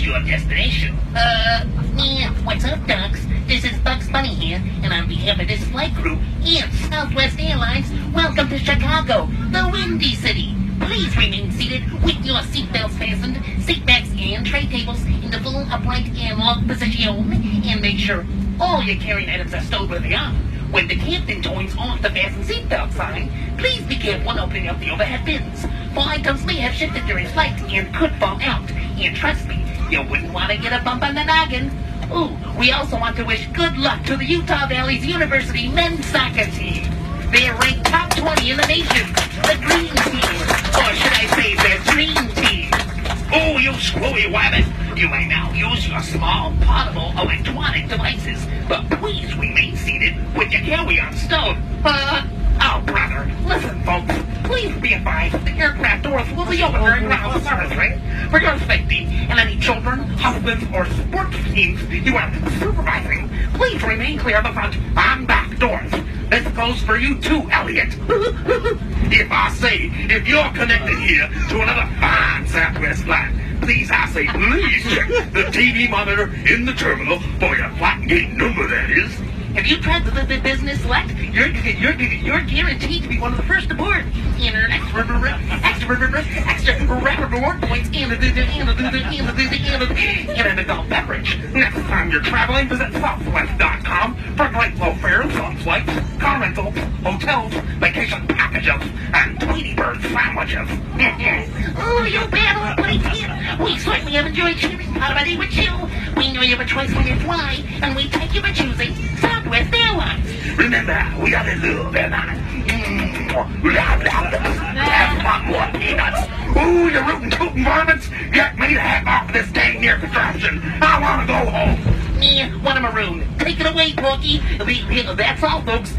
your destination. Yeah, what's up, Ducks? This is Bugs Bunny here, and on behalf of this flight crew and Southwest Airlines, welcome to Chicago, the Windy City. Please remain seated with your seatbelts fastened, seat backs and tray tables in the full upright and locked position, and make sure all your carrying items are stowed where they are. When the captain joins off the fasten seatbelt sign, please be careful when opening up the overhead bins. For items may have shifted during flight and could fall out. And trust me, you wouldn't want to get a bump on the noggin. Ooh, we also want to wish good luck to the Utah Valley's University men's soccer team. They are ranked top 20 in the nation. The green team. Or should I say the dream team. Oh, you screwy wabbit! You may now use your small, portable electronic devices, but please remain seated with your carry-on stowed. Oh, brother, listen, folks. Please be advised that the aircraft doors will be open during ground servicing. For your safety and any children, husbands, or sports teams you are supervising, please remain clear of the front and back doors. This goes for you too, Elliot. If you're connected here to another fine Southwest flight, please check the TV monitor in the terminal for your flight gate number, that is. Have you tried the business select? You're guaranteed to be one of the first aboard. And earn extra rapid reward points and an adult beverage. Next time you're traveling, visit Southwest.com for great low fares on flights, car rentals, hotels, vacation packages, and Tweety Bird sandwiches. Oh, you bad old buddy kid. We certainly have enjoyed sharing part of our day with you. We know you have a choice when you fly, and we thank you for choosing Southwest Airlines. Remember, we are in love, and have one more peanuts. Ooh, you rootin' tootin' varmints. Get me the heck off this dang near contraption. I want to go home. Me, one of maroon. Take it away, Porky. That's all, folks.